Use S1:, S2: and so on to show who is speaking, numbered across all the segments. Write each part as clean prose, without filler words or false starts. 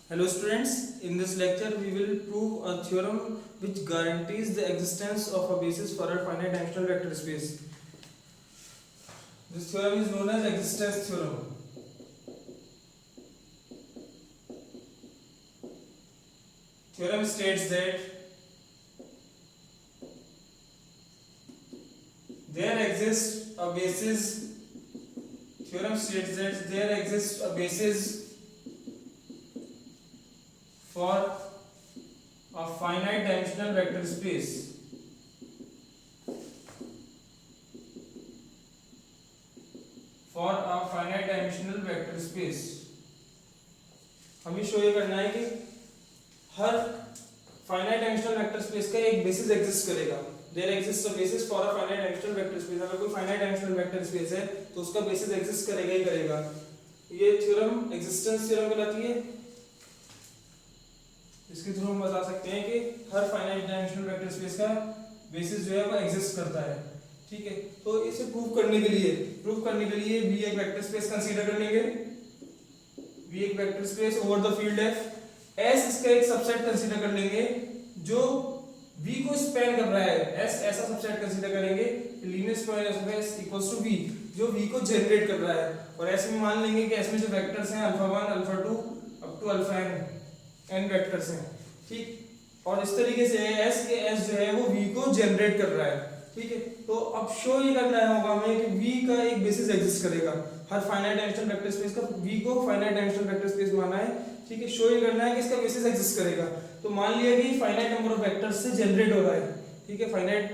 S1: Hello students, in this lecture we will prove a theorem which guarantees the existence of a basis for a finite dimensional vector space. This theorem is known as existence theorem. Theorem states that there exists a basis. Theorem states that there exists a basis for a finite dimensional vector space. For a finite dimensional vector space. हमें show ये करना है कि हर finite dimensional vector space का एक basis exist करेगा. There exists a basis for a finite dimensional vector space. अगर कोई finite dimensional vector space है तो उसका basis exist करेगा ही करेगा. ये theorem existence theorem कहलाती है. इसके थ्रू हम बता सकते हैं कि हर फाइनाइट डायमेंशनल वेक्टर स्पेस का बेसिस जो है वो एग्जिस्ट करता है. ठीक है, तो इसे प्रूव करने के लिए V एक वेक्टर स्पेस कंसीडर कर लेंगे. V एक vector space over the field F. S इसका एक सबसेट कंसीडर कर लेंगे जो V को स्पैन कर रहा है. S ऐसा सबसेट कंसीडर करेंगे linear square of S equals to V जो V को जनरेट कर रहा है. और S में मान लेंगे कि S में जो वेक्टर्स हैं alpha 1 alpha 2 up to alpha n vectors हैं. ठीक, और इस तरीके से S के S जो है वो V को जनरेट कर रहा है. ठीक है, तो अब शो ये करना होगा हमें कि V का एक बेसिस एग्जिस्ट करेगा. हर फाइनाइट डायमेंशनल वेक्टर स्पेस का V को फाइनाइट डायमेंशनल वेक्टर स्पेस माना है. ठीक है, शो ये करना है कि इसका बेसिस एग्जिस्ट करेगा. तो मान लिया कि फाइनाइट नंबर ऑफ वेक्टर्स से जनरेट हो रहा है. ठीक है, फाइनाइट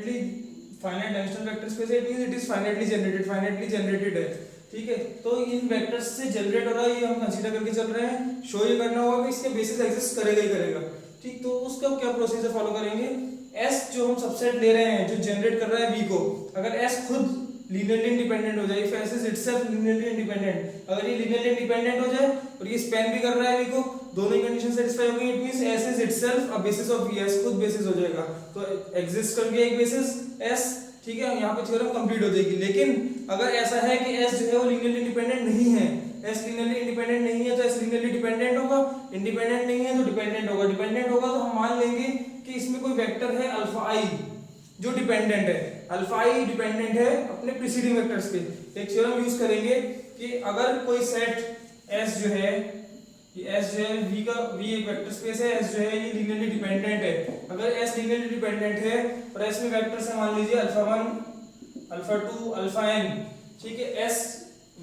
S1: डायमेंशनल वेक्टर स्पेस है, इट इज फाइनाइटली जनरेटेड है. ठीक है, तो इन वेक्टर्स से जनरेट हो रहा है, ये हम कंसीडर करके चल रहे हैं. शो ये करना होगा कि इसके बेसिस एग्जिस्ट करेगा ही करेगा. ठीक, तो उसका क्या प्रोसीजर फॉलो करेंगे. S जो हम सबसेट ले रहे हैं जो जनरेट कर रहा है V को, अगर S खुद लीनियरली इंडिपेंडेंट हो जाए, if S is itself linearly independent, अगर ये लीनियरली इंडिपेंडेंट हो जाए और ये स्पैन भी कर रहा है V को, दोनों ही कंडीशन सेटिस्फाई हो गई, it means S is itself a basis of V. S खुद बेसिस हो जाएगा, तो एग्जिस्ट कर गया एक बेसिस S. ठीक है, यहाँ पे थ्योरम कंप्लीट हो जाएगी. लेकिन अगर ऐसा है कि S जो है वो लीनियरली इंडिपेंडेंट नहीं है, S लीनियरली इंडिपेंडेंट नहीं है तो S लीनियरली डिपेंडेंट होगा, इंडिपेंडेंट नहीं है तो डिपेंडेंट होगा. डिपेंडेंट होगा तो हम मान लेंगे कि इसमें कोई वेक्टर है अल्फा i जो डिपेंडेंट है. अल्फा i डिपेंडेंट है अपने प्रीसीडिंग वेक्टर्स पे. एक थ्योरम यूज करेंगे कि अगर कोई सेट S जो है, ये S जो है V एक वेक्टर स्पेस है, S जो है ये लीनियरली डिपेंडेंट है. अगर S लीनियरली डिपेंडेंट है और S में वेक्टर्स है मान लीजिए अल्फा 1 अल्फा 2 अल्फा n. ठीक है, S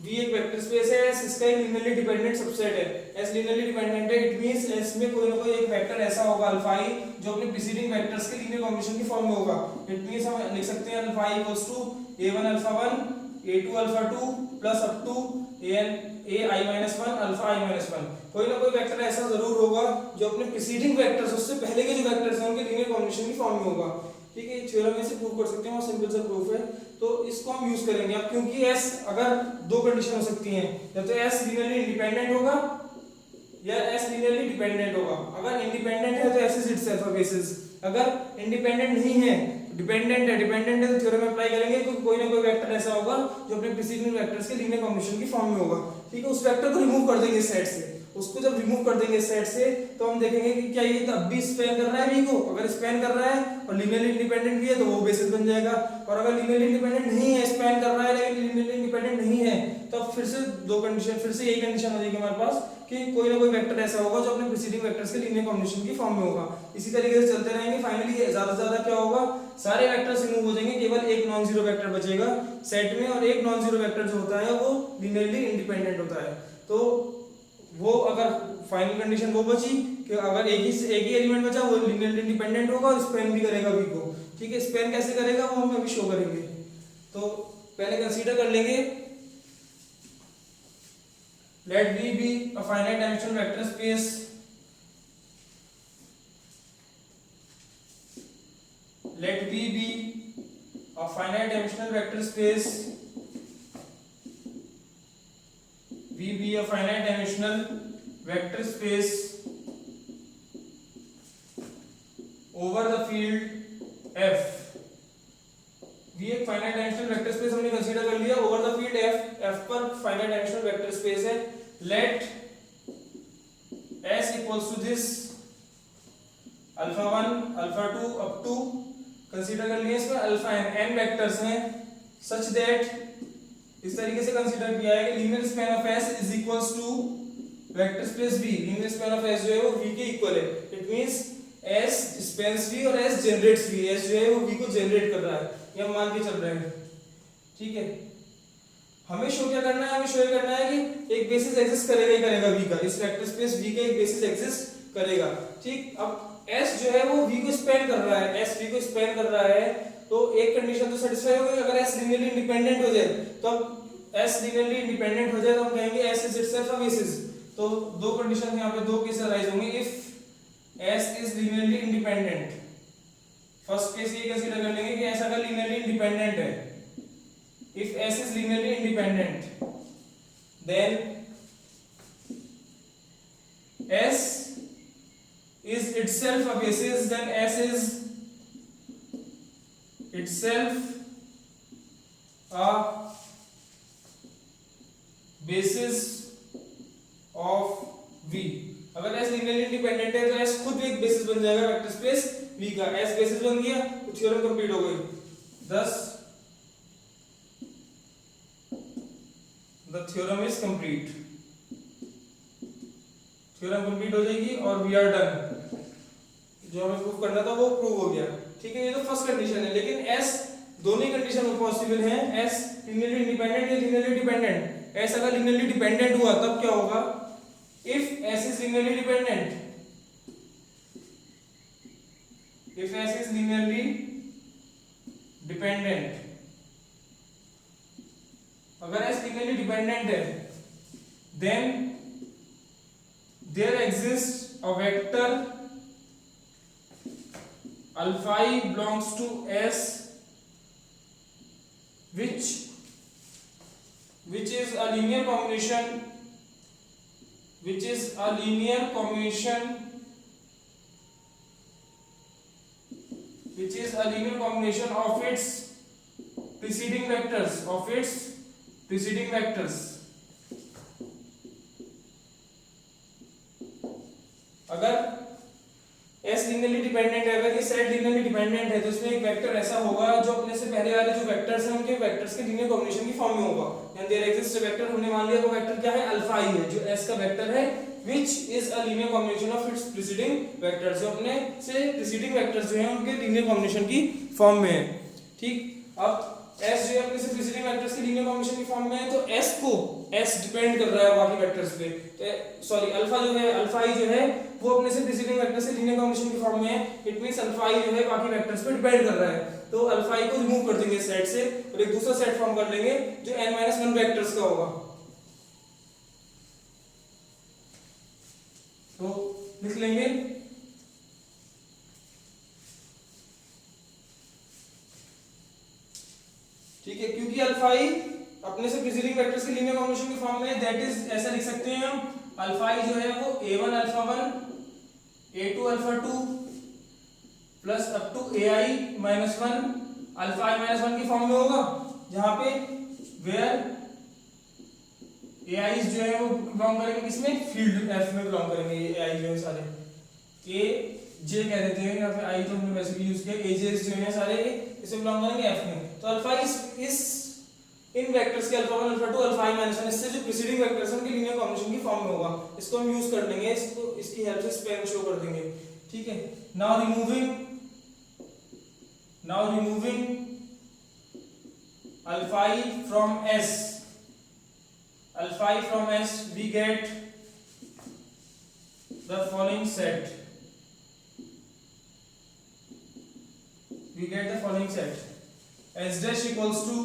S1: V एक वेक्टर स्पेस है, S इसका एक लीनियरली डिपेंडेंट सबसेट है. S लीनियरली डिपेंडेंट है, इट मींस S में कोई ना कोई एक वेक्टर ऐसा होगा अल्फा i जो अपने प्रीसीडिंग वेक्टर्स के लीनियर कॉम्बिनेशन की फॉर्म में होगा. इट मींस हम लिख सकते हैं alpha i equals to a1 alpha 1 a2 alpha 2 plus up to ai minus 1 alpha i minus 1. कोई ना कोई वेक्टर ऐसा जरूर होगा जो अपने प्रीसीडिंग वेक्टर्स, उससे पहले के जो वेक्टर्स हैं उनके लीनियर कॉम्बिनेशन की फॉर्म में होगा. ठीक है, थ्योरम में से प्रूव कर सकते हैं, और सिंपल सा प्रूफ है, तो इसको हम यूज करेंगे. अब क्योंकि S अगर दो कंडीशन हो सकती हैं, या तो S लीनियरली इंडिपेंडेंट होगा या S लीनियरली डिपेंडेंट होगा. अगर इंडिपेंडेंट है तो S is itself a basis. अगर इंडिपेंडेंट नहीं है, डिपेंडेंट है तो थ्योरम अप्लाई करेंगे क्योंकि कोई ना कोई वेक्टर ऐसा होगा जो अपने प्रीसीडिंग वेक्टर्स के लीनियर कॉम्बिनेशन की फॉर्म में होगा. ठीक है, उस वेक्टर को रिमूव कर देंगे सेट से. उसको जब रिमूव कर देंगे सेट से तो हम देखेंगे कि क्या ये तब भी स्पैन कर रहा है V को. अगर स्पैन कर रहा है और लीनियरली इंडिपेंडेंट भी है तो वो बेसिस बन जाएगा. और अगर लीनियरली इंडिपेंडेंट नहीं है, स्पैन कर रहा है लेकिन लीनियरली इंडिपेंडेंट नहीं है, तो फिर से दो कंडीशन, फिर से यही कंडीशन हो जाएगी हमारे पास कि कोई ना कोई वेक्टर ऐसा होगा जो अपने प्रीसीडिंग वेक्टर्स के लीनियर कॉम्बिनेशन की फॉर्म में होगा. इसी तरीके से चलते रहेंगे. फाइनली ज्यादा से ज्यादा क्या होगा, सारे वेक्टर्स रिमूव हो जाएंगे, केवल एक नॉन जीरो वेक्टर बचेगा सेट में. और एक नॉन जीरो वेक्टर जो होता है वो लीनियरली इंडिपेंडेंट होता है. तो वो अगर फाइनल कंडीशन वो बची कि अगर एक ही एलिमेंट बचा वो लीनियरली इंडिपेंडेंट होगा और स्पैन भी करेगा V को. ठीक है, स्पैन कैसे करेगा वो हम अभी शो करेंगे. तो पहले कंसीडर कर लेंगे, let V be a finite dimensional vector space let V be a finite dimensional vector space V be a finite dimensional vector space over the field F. V एक फाइनाइट डायमेंशनल वेक्टर स्पेस हमने consider कर लिया over the field F. F पर finite dimensional vector space है. Let S equals to this alpha 1 alpha 2 up to, consider कर लिए इसमें alpha n vectors हैं सच दैट, इस तरीके से कंसीडर किया है कि linear span of S is equals to vector space V। Linear span of S जो है वो V के इक्वल है। It means S spans V और S जनरेट्स V। S जो है वो V को जनरेट कर रहा है, ये हम मान के चल रहे हैं। ठीक है, हमें शो क्या करना है, हमें शो करना है कि एक बेसिस एग्जिस्ट करेगा ही करेगा V का, इस वेक्टर स्पेस V का एक बेसिस एग्जिस्ट करेगा। ठीक, अब S जो है वो V को स्पैन कर रहा है, S V को स्पैन कर रहा है, तो एक कंडीशन तो सेटिस्फाई हो गई। अगर S लीनियरली इंडिपेंडेंट हो जाए, तो अब S लीनियरली इंडिपेंडेंट हो जाए तो हम कहेंगे S is itself a basis. तो दो कंडीशन यहाँ पे, दो केस अराइज होंगे if S is linearly independent. First case ये कंसीडर कर लेंगे कि S अगर लीनियरली इंडिपेंडेंट है, if S is linearly independent then S is itself a basis, then S is itself a basis of V। अगर S linearly independent है तो S खुद एक बेसिस बन जाएगा वेक्टर स्पेस V का। S बेसिस बन गया तो थ्योरम कंप्लीट हो गई। thus the theorem is complete। Theorem complete हो जाएगी और वी आर डन। जो हमें प्रूव करना था वो प्रूव हो गया। ठीक है, ये तो फर्स्ट कंडीशन है, लेकिन S दोनों ही कंडीशन में पॉसिबल है। S लीनियरली इंडिपेंडेंट या लीनियरली डिपेंडेंट। S अगर लीनियरली डिपेंडेंट हुआ तब क्या होगा, if S is linearly dependent, if S is linearly dependent, अगर S लीनियरली डिपेंडेंट है then there exists a vector alpha I belongs to S which is a linear combination, which is a linear combination, which is a linear combination of its preceding vectors, of its preceding vectors। अगर S linearly dependent है, अगर ये set linearly dependent है, तो इसमें एक vector ऐसा होगा जो अपने से पहले वाले जो वेक्टर्स हैं उनके वेक्टर्स के लीनियर कॉम्बिनेशन की फॉर्म में होगा। यानी देयर एग्जिस्ट अ वेक्टर, हमने मान लिया वो वेक्टर क्या है, अल्फा I है, जो S का वेक्टर है, which is a linear combination of its preceding vectors, जो अपने से preceding वेक्टर्स जो हैं उनके लीनियर कॉम्बिनेशन की फॉर्म में है। ठीक, अब S जो है अपने से प्रीसीडिंग वेक्टर्स के लीनियर कॉम्बिनेशन की फॉर्म में है, तो S को S डिपेंड कर रहा है बाकी वेक्टर्स पे। तो सॉरी अल्फा जो है, अल्फा I जो है वो अपने से प्रीसीडिंग वेक्टर से लीनियर कॉम्बिनेशन की फॉर्म में है। इट मींस अल्फा I जो है बाकी वेक्टर्स पे डिपेंड कर रहा है। तो अल्फा I को रिमूव कर देंगे सेट से और एक दूसरा सेट फॉर्म कर लेंगे जो n-1 वेक्टर्स का होगा। तो लिख लेंगे ठीक है, क्योंकि अल्फा I अपने से प्रीसीडिंग वेक्टर्स के लीनियर कॉम्बिनेशन की फॉर्म में है, दैट इज ऐसा लिख सकते हैं हम, अल्फा I जो है वो a1 alpha 1 a2 alpha 2 plus up to ai minus 1 alpha I minus 1 की फॉर्म में होगा, जहां पे वेयर ai जो है वो बिलोंग करेंगे किसमें, फील्ड f में बिलोंग करेंगे। ये ai जो है सारे a j कह देते हैं, यहाँ पे i तो हमने वैसे भी यूज किया, aj जो है सारे इसमें बिलोंग करेंगे f में। तो अल्फा इस इन वेक्टर्स के alpha 1 alpha 2 alpha I minus 1 इससे जो प्रीसीडिंग वेक्टर्स हैं उनके लीनियर कॉम्बिनेशन की फॉर्म में होगा। इसको हम यूज कर लेंगे, इसको इसकी हेल्प से स्पैन शो कर देंगे। ठीक है, now removing alpha I from S, alpha I from S we get the following set, S dash equals to,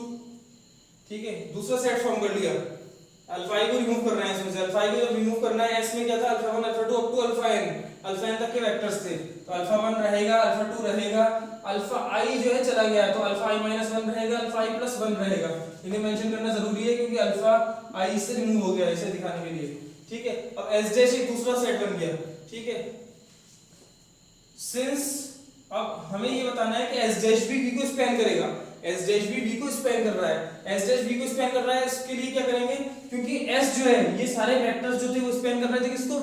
S1: ठीक है, दूसरा सेट फॉर्म कर लिया। अल्फा I को रिमूव करना है इसमें से, अल्फा I को जब रिमूव करना है, S में क्या था, alpha 1 alpha 2 up to alpha n तक के वेक्टर्स थे। तो अल्फा 1 रहेगा, अल्फा 2 रहेगा, अल्फा I जो है चला गया तो अल्फा I माइनस 1 रहेगा, अल्फा I प्लस 1 रहेगा। इन्हें मेंशन करना जरूरी है क्योंकि अल्फा I से रिमूव हो गया इसे दिखाने के लिए। ठीक है, अब S डैश एक दूसरा सेट बन गया। ठीक है, सिंस अब हमें ये बताना है कि S डैश भी V को स्पैन करेगा। एस डैश भी v को स्पैन कर रहा है, एस डैश v को स्पैन कर रहा है, इसके लिए क्या करेंगे, क्योंकि s जो है ये सारे वेक्टर्स जो थे वो स्पैन कर रहे थे किसको,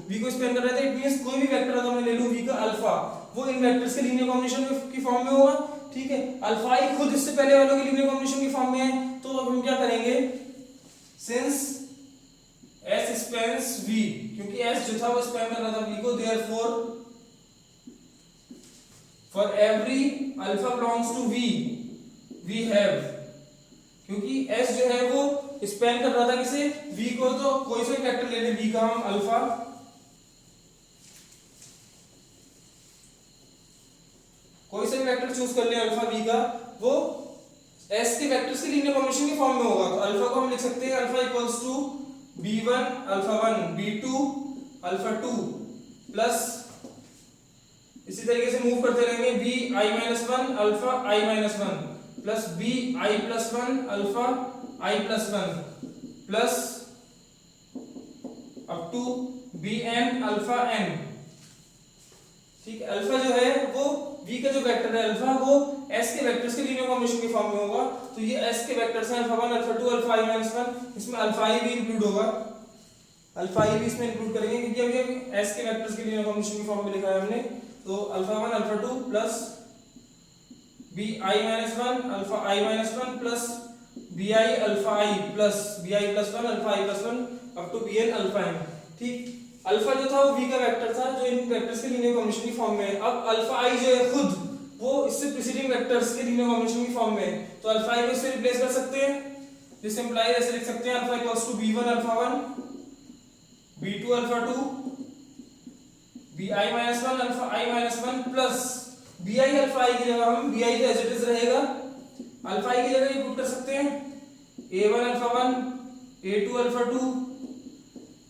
S1: v को स्पैन कर रहे थे। इट मींस कोई भी वेक्टर अगर मैं ले लूं v का अल्फा, वो इन वेक्टर्स के लीनियर कॉम्बिनेशन की फॉर्म में होगा, ठीक है। अल्फा ही खुद इससे पहले वालों के लीनियर कॉम्बिनेशन की फॉर्म में है, तो अब हम क्या करेंगे, सिंस S spans V, क्योंकि S जो था वो स्पैन कर रहा था V को, therefore for every alpha belongs to V we have, क्योंकि S जो है वो स्पैन कर रहा था किसे, V को, तो कोई सा वेक्टर ले ले V का हम अल्फा, कोई सा वेक्टर चूज कर ले अल्फा V का, वो S के वेक्टर्स के लीनियर कॉम्बिनेशन की फॉर्म में होगा। तो अल्फा को हम लिख सकते हैं alpha equals to b1 alpha 1 b2 alpha 2 plus इसी तरीके से मूव करते रहेंगे bi-1 alpha i-1 plus bi+1 alpha i+1 plus up to bn alpha n, ठीक है। अल्फा जो है वो v का जो वेक्टर है अल्फा, वो s के वेक्टर्स के लीनियर कॉम्बिनेशन की फॉर्म में होगा। तो ये s के वेक्टर्स हैं अल्फा 1 अल्फा 2 अल्फा i-1, इसमें अल्फा i भी इंक्लूड होगा, अल्फा i भी इसमें इंक्लूड करेंगे, क्योंकि अभी s के वेक्टर्स के लीनियर कॉम्बिनेशन की फॉर्म में लिखा है हमने। तो alpha 1 alpha 2 plus bi-1 alpha i-1 plus bi alpha i plus bi+1 alpha i+1 up to bn alpha n, ठीक। अल्फा जो था वो v का वेक्टर था जो इन वेक्टर्स के लीनियर कॉम्बिनेशन की फॉर्म में है। अब अल्फा i जो है खुद वो इससे प्रीसीडिंग वेक्टर्स के लीनियर कॉम्बिनेशन की फॉर्म में है, तो अल्फा i को इससे रिप्लेस कर सकते हैं। दिस इंप्लाइज ऐसे लिख सकते हैं alpha equals to b1 alpha 1 b2 alpha 2 bi-1 alpha i-1 plus bi alpha i की जगह हम bi तो एज इट इज रहेगा, अल्फा i की जगह ये पुट कर सकते हैं a1 alpha 1 a2 alpha 2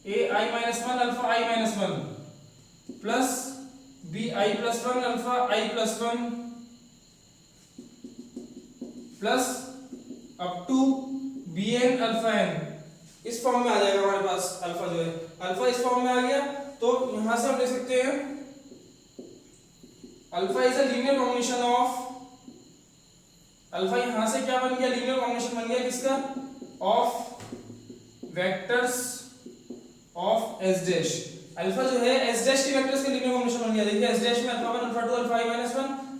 S1: ai-1 alpha i-1 plus bi+1 alpha i+1 plus up to bn alpha n, इस फॉर्म में आ जाएगा हमारे पास अल्फा जो है, अल्फा इस फॉर्म में आ गया। तो यहां से हम लिख सकते हैं alpha is a linear combination of, alpha यहां से क्या बन गया, लीनियर कॉम्बिनेशन बन गया किसका, of vectors of s dash. Alpha जो है s डैश के वेक्टर्स के लीनियर कॉम्बिनेशन बन गया। देखिए s डैश में alpha 1 alpha 2 alpha i-1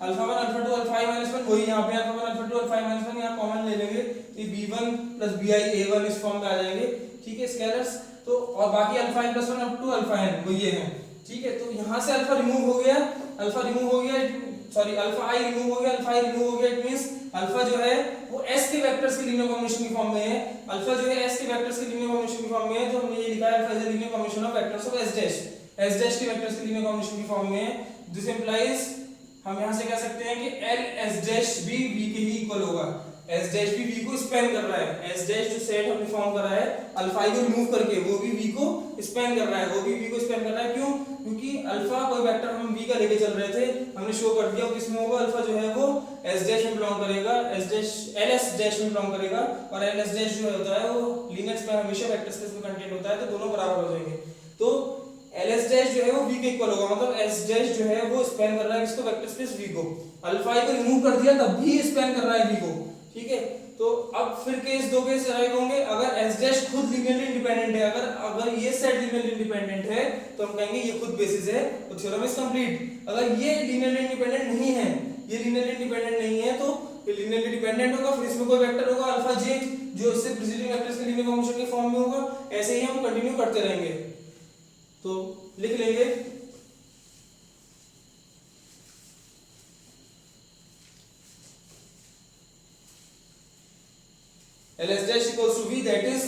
S1: alpha 1 alpha 2 alpha i-1, वही यहां पे अल्फा 1 अल्फा 2 अल्फा i-1 यहां कॉमन ले लेंगे, ये b1 प्लस bi a1 इस फॉर्म में आ जाएंगे, ठीक है, स्केलर्स। तो और बाकी alpha i+1 up to alpha n वो ये हैं, ठीक है। तो यहां से अल्फा रिमूव हो गया, अल्फा रिमूव हो गया, सॉरी अल्फा i रिमूव हो गया, अल्फा i रिमूव हो गया, इट मींस अल्फा जो है वो s के वेक्टर्स के लीनियर कॉम्बिनेशन की फॉर्म में है। अल्फा जो है s के वेक्टर्स के लीनियर कॉम्बिनेशन की फॉर्म में है, तो हमने ये लिखा है alpha is a linear combination of vectors of s dash, s dash के वेक्टर्स के लीनियर कॉम्बिनेशन की फॉर्म में है। दिस इंप्लाइज हम यहां से कह सकते हैं कि l s डैश भी v के ही इक्वल होगा, s डैश भी v को स्पैन कर रहा है, s डैश जो सेट हमने फॉर्म करा है अल्फा i को रिमूव करके वो भी v को स्पैन कर रहा है, वो भी v को स्पैन कर रहा है। क्यों, क्योंकि अल्फा कोई वेक्टर हम v का लेके चल रहे थे, हमने शो कर दिया किसमें होगा, अल्फा जो है वो s डैश में बिलोंग करेगा, s डैश ls डैश में बिलोंग करेगा, और ls डैश जो होता है वो लीनियर स्पैन हमेशा वेक्टर स्पेस में कंटेंट होता है, तो दोनों बराबर हो जाएंगे। तो ls डैश जो है वो v के इक्वल होगा, मतलब s डैश जो है वो स्पैन कर रहा है किसको, वेक्टर स्पेस v को। अल्फा i को रिमूव कर दिया तब भी स्पैन कर रहा है v को, ठीक है। तो अब फिर केस दो केस अराइव होंगे, अगर s डैश खुद लीनियरली इंडिपेंडेंट है, अगर ये सेट लीनियरली इंडिपेंडेंट है तो हम कहेंगे ये खुद बेसिस है, तो थ्योरम इज कंप्लीट। अगर ये लीनियरली इंडिपेंडेंट नहीं है, ये लीनियरली इंडिपेंडेंट नहीं है, तो ये लीनियरली डिपेंडेंट होगा, फिर इसमें कोई वेक्टर होगा अल्फा j जो इससे प्रीसीडिंग वेक्टर्स के लीनियर कॉम्बिनेशन के फॉर्म में होगा, ऐसे ही हम कंटिन्यू करते रहेंगे। तो लिख लेंगे ls dash equals to v, that is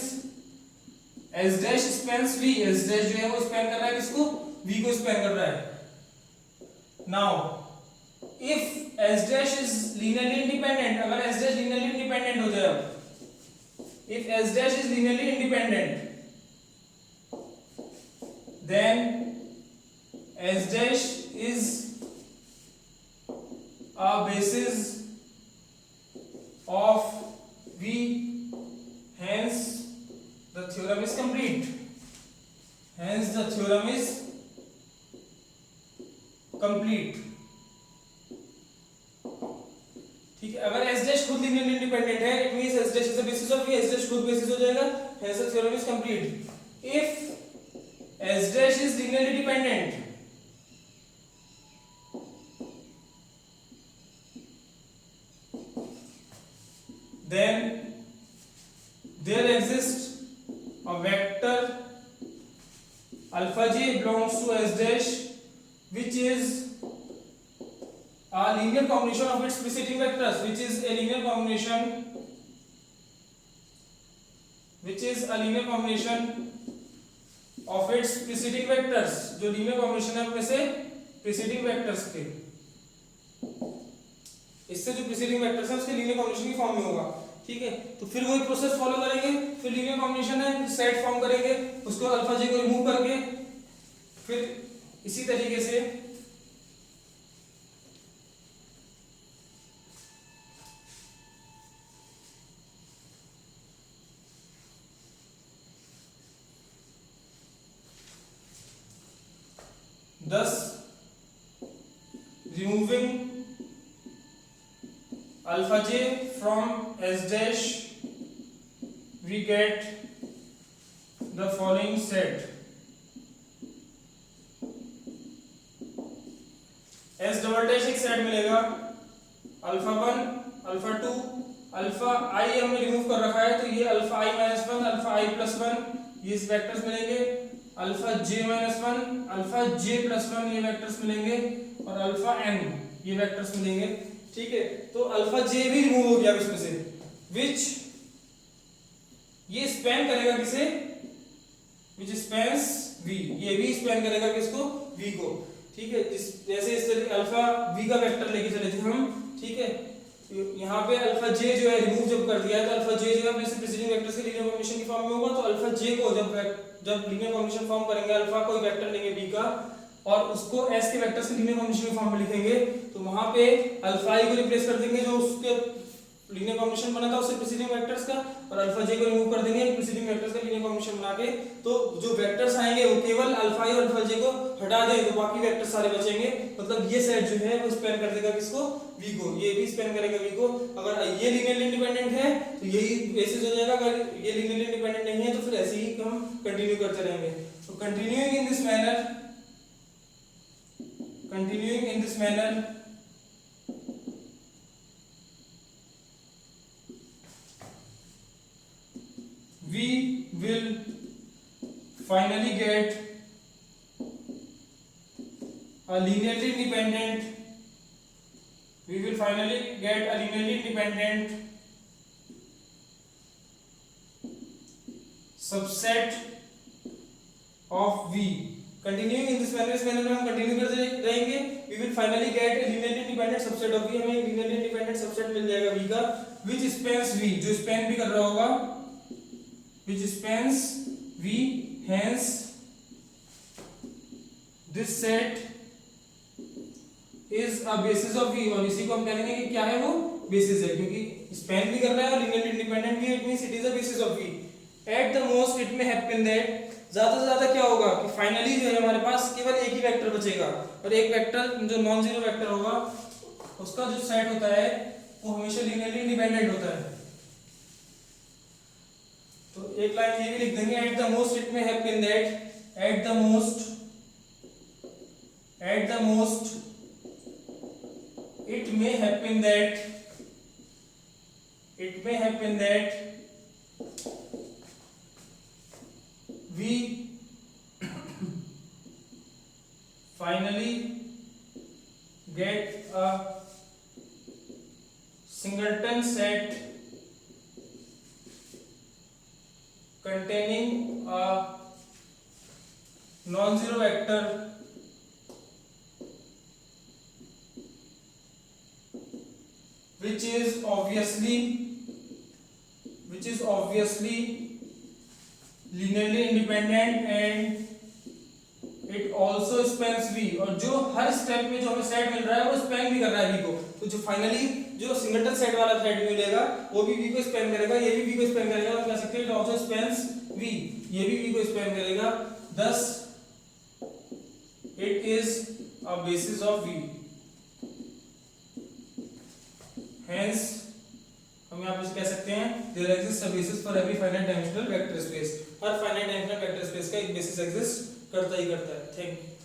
S1: s dash spans v, s dash जो है वो स्पैन कर रहा है किसको, v को स्पैन कर रहा है। now if s dash is linearly independent, अगर s dash linearly independent हो जाए, if s dash is linearly independent then s dash is a basis of v, hence the theorem is complete, hence the theorem is complete, ठीक है। अगर s dash linearly independent है, it means s dash is the basis of v, s dash खुद basis हो जाएगा, hence the theorem is complete. If s dash is linearly dependent, then there exists a vector alpha j belongs to s dash which is a linear combination of its preceding vectors, which is a linear combination of its preceding vectors, जो linear combination है उसमें से preceding vectors के, इससे जो preceding vectors है उसके linear combination की फॉर्म में होगा. ठीक है, तो फिर वही प्रोसेस फॉलो करेंगे, फिर लीनियर कॉम्बिनेशन है सेट फॉर्म करेंगे, उसको अल्फा जे को रिमूव करके फिर इसी तरीके से thus removing alpha j from s dash we get the following set. s double dash एक सेट मिलेगा, अल्फा 1 अल्फा 2 अल्फा i हमने रिमूव कर रखा है, तो ये alpha i minus 1 alpha i plus 1 ये वेक्टर्स मिलेंगे, alpha j minus 1 alpha j plus 1 ये वेक्टर्स मिलेंगे, और अल्फा n ये वेक्टर्स मिलेंगे. ठीक है, तो अल्फा j भी रिमूव हो गया इसमें से, विच ये स्पैन करेगा किसे, विच स्पैन्स v, ये भी स्पैन करेगा किसको, v को. ठीक है, जैसे इस तरह अल्फा v का वेक्टर लेके चले थे हम. ठीक है, यहाँ पे अल्फा j जो है रिमूव जब कर दिया है, तो अल्फा j जो है अपने से प्रीसीडिंग वेक्टर्स के लीनियर कॉम्बिनेशन की फॉर्म में होगा, तो अल्फा j को जब लीनियर कॉम्बिनेशन फॉर्म करेंगे, अल्फा कोई वेक्टर लेंगे v का और उसको s के वेक्टर्स के लीनियर कॉम्बिनेशन की फॉर्म में लिखेंगे, तो वहां पे अल्फा i को रिप्लेस कर देंगे जो उसके लीनियर कॉम्बिनेशन बना था उससे प्रीसीडिंग वेक्टर्स का, और अल्फा j को रिमूव कर देंगे प्रीसीडिंग वेक्टर्स का लीनियर कॉम्बिनेशन बना के, तो जो वेक्टर्स आएंगे वो केवल अल्फा i और अल्फा j को हटा देंगे, तो बाकी वेक्टर्स सारे बचेंगे. मतलब ये सेट जो है वो स्पैन कर देगा किसको, v को, ये भी स्पैन करेगा v को. अगर ये लीनियरली इंडिपेंडेंट है तो यही बेसिस हो जाएगा, अगर ये लीनियरली इंडिपेंडेंट नहीं है तो फिर ऐसे ही हम कंटिन्यू करते रहेंगे. तो continuing in this manner we will finally get a linearly independent subset of v. Continuing in this manner, इस मैनर में हम कंटिन्यू करते रहेंगे. we will finally get a linearly independent subset of v, हमें linearly independent subset मिल जाएगा v का, which spans v, जो span भी कर रहा होगा, which spans v, hence this set is a basis of v, और इसी को हम कहेंगे कि क्या है वो बेसिस है, क्योंकि स्पैन भी कर रहा है और लीनियरली इंडिपेंडेंट भी है, it means it is a basis of v. At the most it में हैपन दैट, ज्यादा से ज्यादा क्या होगा कि फाइनली जो है हमारे पास केवल एक ही वेक्टर बचेगा, और एक वेक्टर जो नॉन जीरो वेक्टर होगा उसका जो सेट होता है वो हमेशा लीनियरली इंडिपेंडेंट होता है. तो एक लाइन ये भी लिख देंगे, एट द मोस्ट इट में happen that, at the most it may happen that we finally get a singleton set containing a non-zero vector which is obviously linearly independent and it also spans v, और जो हर step में जो हमें set मिल रहा है वो span भी कर रहा है v को, तो जो फाइनली जो सिंगलटन सेट वाला सेट मिलेगा वो भी v को स्पैन करेगा, ये भी v को स्पैन करेगा, तो कह सकते हैं इट आल्सो स्पैन्स v, ये भी v को स्पैन करेगा, thus it is a basis of v. Hence हम यहाँ पे कह सकते हैं there exist a basis for every finite dimensional vector space. हर फाइनाइट डायमेंशनल वेक्टर स्पेस का एक बेसिस एग्जिस्ट करता ही करता है। Thank you.